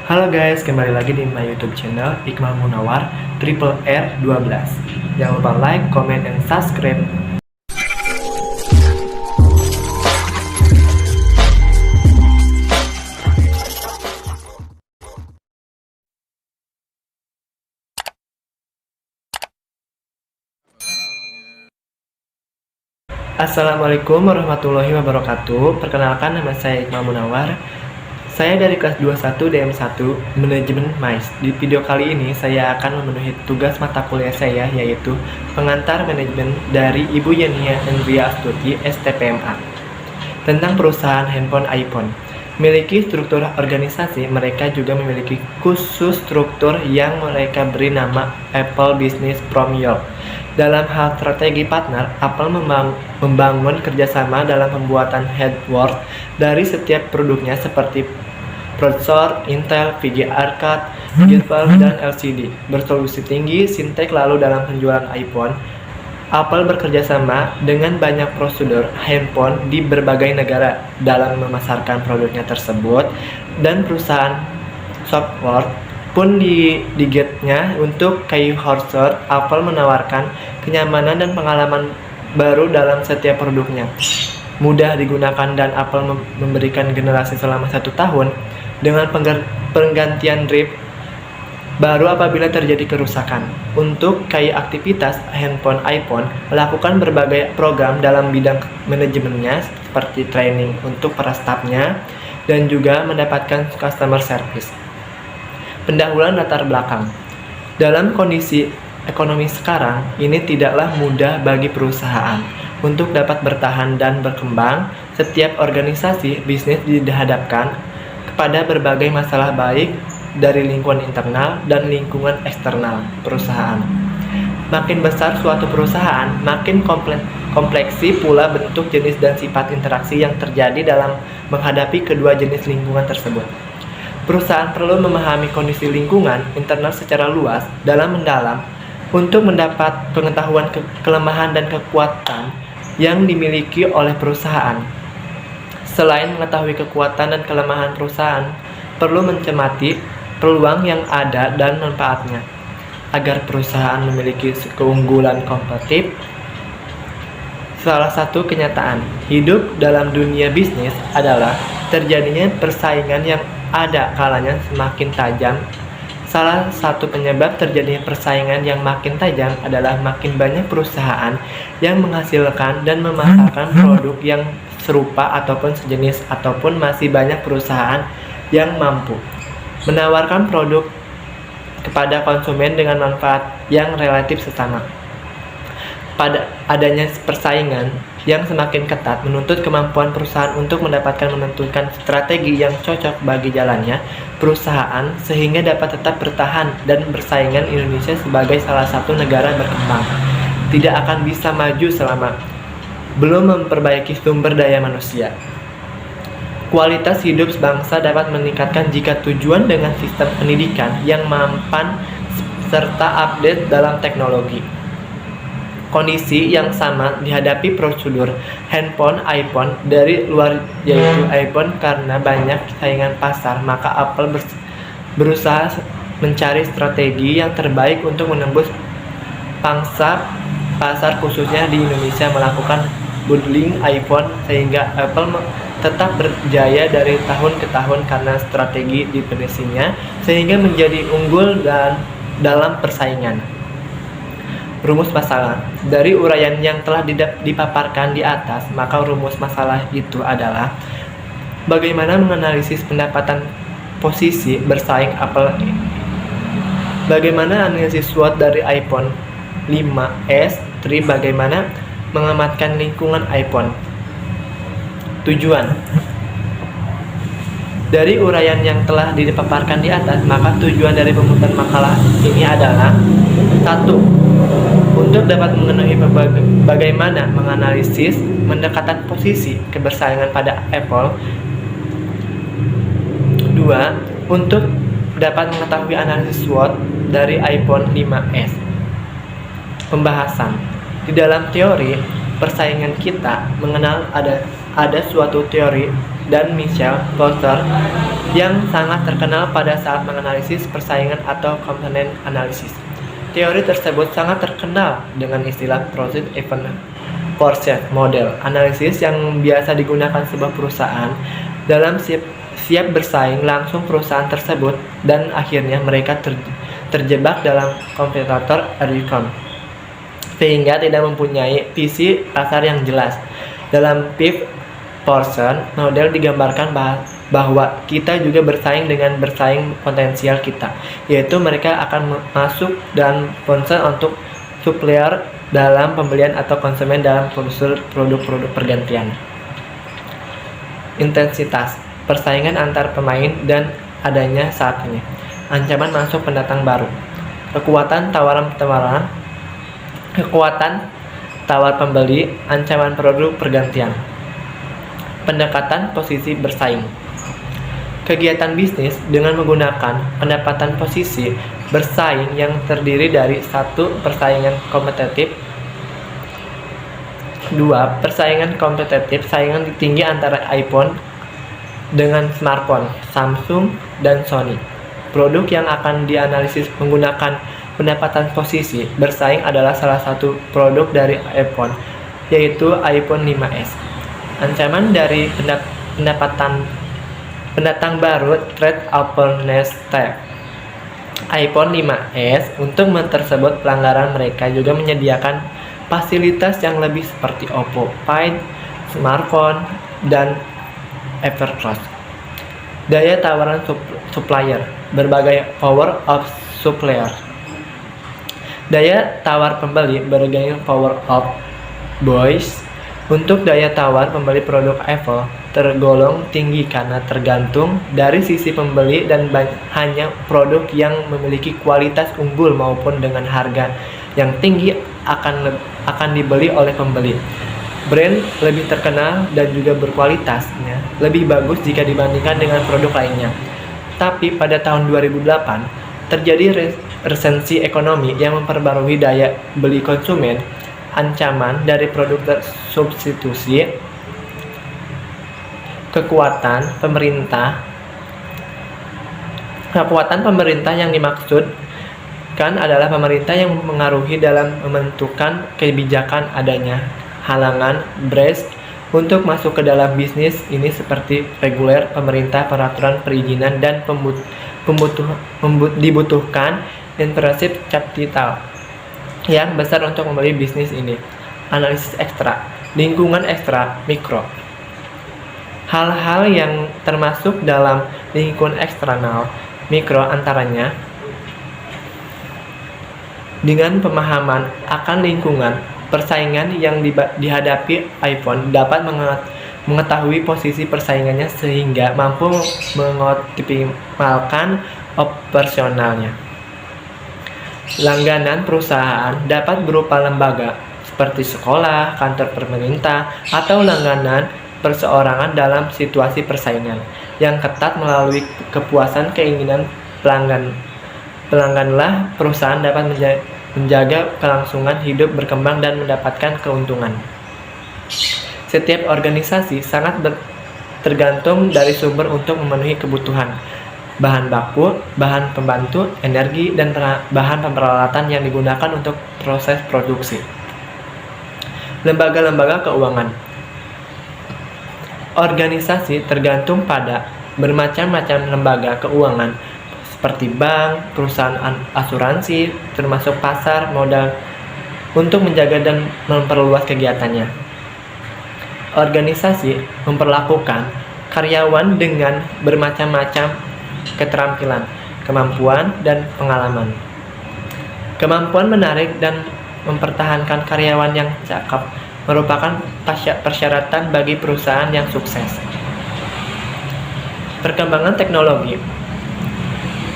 Halo guys, kembali lagi di my YouTube channel Iqmal Munawar Triple R 12. Jangan lupa like, comment, dan subscribe. Assalamualaikum warahmatullahi wabarakatuh. Perkenalkan, nama saya Iqmal Munawar. Saya dari kelas 21 DM1 Manajemen MAIS. Di video kali ini saya akan memenuhi tugas mata kuliah saya, yaitu pengantar manajemen dari Ibu Yenia Hendria Astuti STPMA tentang perusahaan handphone iPhone. Memiliki struktur organisasi, mereka juga memiliki khusus struktur yang mereka beri nama Apple Business from York. Dalam hal strategi partner, Apple membangun kerjasama dalam pembuatan hardware dari setiap produknya seperti prosesor, Intel, VGA Arcade, Gearbox, dan LCD. Bersolusi tinggi, Syntax. Lalu dalam penjualan iPhone, Apple bekerjasama dengan banyak provider handphone di berbagai negara dalam memasarkan produknya tersebut, dan perusahaan software pun di gate-nya. Untuk keyword, Apple menawarkan kenyamanan dan pengalaman baru dalam setiap produknya. Mudah digunakan, dan Apple memberikan generasi selama 1 tahun dengan penggantian drive baru apabila terjadi kerusakan. Untuk aktivitas handphone iPhone, melakukan berbagai program dalam bidang manajemennya seperti training untuk para stafnya dan juga mendapatkan customer service. Pendahuluan latar belakang. Dalam kondisi ekonomi sekarang ini, tidaklah mudah bagi perusahaan untuk dapat bertahan dan berkembang. Setiap organisasi bisnis dihadapkan kepada berbagai masalah, baik dari lingkungan internal dan lingkungan eksternal perusahaan. Makin besar suatu perusahaan, makin kompleksi pula bentuk, jenis, dan sifat interaksi yang terjadi dalam menghadapi kedua jenis lingkungan tersebut. Perusahaan perlu memahami kondisi lingkungan internal secara luas dalam mendalam untuk mendapat pengetahuan kelemahan dan kekuatan yang dimiliki oleh perusahaan. Selain mengetahui kekuatan dan kelemahan perusahaan, perlu mencermati peluang yang ada dan manfaatnya agar perusahaan memiliki keunggulan kompetitif. Salah satu kenyataan hidup dalam dunia bisnis adalah terjadinya persaingan yang ada kalanya semakin tajam. Salah satu penyebab terjadinya persaingan yang makin tajam adalah makin banyak perusahaan yang menghasilkan dan memasarkan produk yang serupa ataupun sejenis, ataupun masih banyak perusahaan yang mampu menawarkan produk kepada konsumen dengan manfaat yang relatif sesama. Pada adanya persaingan yang semakin ketat menuntut kemampuan perusahaan untuk menentukan strategi yang cocok bagi jalannya perusahaan sehingga dapat tetap bertahan dan bersaingan. Indonesia sebagai salah satu negara berkembang tidak akan bisa maju selama belum memperbaiki sumber daya manusia. Kualitas hidup bangsa dapat meningkatkan jika tujuan dengan sistem pendidikan yang mampan serta update dalam teknologi. Kondisi yang sama dihadapi prosedur handphone iPhone dari luar, yaitu iPhone. Karena banyak saingan pasar, maka Apple berusaha mencari strategi yang terbaik untuk menembus pangsa pasar, khususnya di Indonesia, melakukan bundling iPhone sehingga Apple tetap berjaya dari tahun ke tahun karena strategi definisinya sehingga menjadi unggul dan dalam persaingan. Rumus masalah. Dari uraian yang telah dipaparkan di atas, maka rumus masalah itu adalah bagaimana menganalisis pendapatan posisi bersaing Apple. Bagaimana analisis SWOT dari iPhone 5s, bagaimana mengamatkan lingkungan iPhone. Tujuan. Dari uraian yang telah dipaparkan di atas, maka tujuan dari pemutaran makalah ini adalah: 1. Untuk dapat memenuhi bagaimana menganalisis pendekatan posisi kebersaingan pada Apple. 2. Untuk dapat mengetahui analisis SWOT dari iPhone 5s. Pembahasan. Di dalam teori persaingan kita mengenal ada suatu teori dan Michel Porter yang sangat terkenal pada saat menganalisis persaingan atau komponen analisis. Teori tersebut sangat terkenal dengan istilah Pursuit Event Pursuit Model analisis yang biasa digunakan sebuah perusahaan dalam siap bersaing langsung perusahaan tersebut dan akhirnya mereka terjebak dalam kompetitor Ericon sehingga tidak mempunyai visi pasar yang jelas. Dalam Pivot Portion model digambarkan bahwa kita juga bersaing dengan bersaing potensial kita, yaitu mereka akan masuk dan sponsor untuk supplier dalam pembelian atau konsumen dalam produk-produk pergantian. Intensitas persaingan antar pemain dan adanya saat ini. Ancaman masuk pendatang baru. Kekuatan tawar pembeli, ancaman produk pergantian. Pendekatan posisi bersaing. Kegiatan bisnis dengan menggunakan pendekatan posisi bersaing yang terdiri dari 1. Persaingan kompetitif. 2. Persaingan kompetitif, saingan tinggi antara iPhone dengan smartphone, Samsung dan Sony. Produk yang akan dianalisis menggunakan pendekatan posisi bersaing adalah salah satu produk dari iPhone, yaitu iPhone 5s. Ancaman dari pendatang baru Trade Openness Test. iPhone 5s untuk tersebut pelanggaran mereka juga menyediakan fasilitas yang lebih seperti Oppo Find, smartphone, dan Evercross. Daya tawaran supplier, berbagai power of supplier. Daya tawar pembeli, berbagai power of buyers. Untuk daya tawar pembeli produk Apple tergolong tinggi karena tergantung dari sisi pembeli dan hanya produk yang memiliki kualitas unggul maupun dengan harga yang tinggi akan dibeli oleh pembeli. Brand lebih terkenal dan juga berkualitasnya lebih bagus jika dibandingkan dengan produk lainnya. Tapi pada tahun 2008 terjadi resesi ekonomi yang memperbarui daya beli konsumen. Ancaman dari produk substitusi. Kekuatan pemerintah yang dimaksudkan adalah pemerintah yang mengaruhi dalam menentukan kebijakan adanya halangan brace untuk masuk ke dalam bisnis ini seperti reguler pemerintah, peraturan perizinan, dan dibutuhkan impresif capital yang besar untuk membeli bisnis ini. Analisis ekstra, lingkungan ekstra mikro. Hal-hal yang termasuk dalam lingkungan eksternal mikro antaranya dengan pemahaman akan lingkungan persaingan yang dihadapi iPhone dapat mengetahui posisi persaingannya sehingga mampu mengoptimalkan operasionalnya. Langganan perusahaan dapat berupa lembaga seperti sekolah, kantor pemerintah, atau langganan perseorangan dalam situasi persaingan yang ketat melalui kepuasan keinginan pelanggan. Pelangganlah perusahaan dapat menjaga kelangsungan hidup berkembang dan mendapatkan keuntungan. Setiap organisasi sangat tergantung dari sumber untuk memenuhi kebutuhan bahan baku, bahan pembantu, energi, dan bahan peralatan yang digunakan untuk proses produksi. Lembaga-lembaga keuangan. Organisasi tergantung pada bermacam-macam lembaga keuangan seperti bank, perusahaan asuransi, termasuk pasar modal untuk menjaga dan memperluas kegiatannya. Organisasi memperlakukan karyawan dengan bermacam-macam keterampilan, kemampuan, dan pengalaman. Kemampuan menarik dan mempertahankan karyawan yang cakep merupakan persyaratan bagi perusahaan yang sukses. Perkembangan teknologi.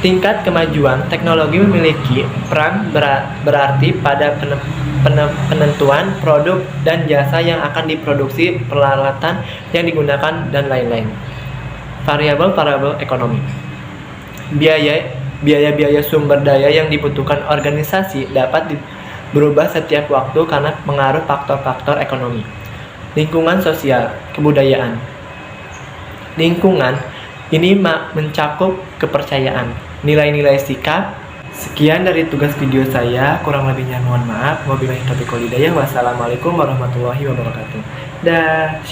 Tingkat kemajuan teknologi memiliki peran berarti pada penentuan produk dan jasa yang akan diproduksi, peralatan yang digunakan, dan lain-lain. Variabel ekonomi. Biaya sumber daya yang dibutuhkan organisasi dapat berubah setiap waktu karena pengaruh faktor-faktor ekonomi, lingkungan sosial, kebudayaan. lingkungan ini mencakup kepercayaan, nilai-nilai sikap. Sekian dari tugas video saya, kurang lebihnya mohon maaf. Wabillahi taufiq wal hidayah. Wassalamualaikum warahmatullahi wabarakatuh. Dah.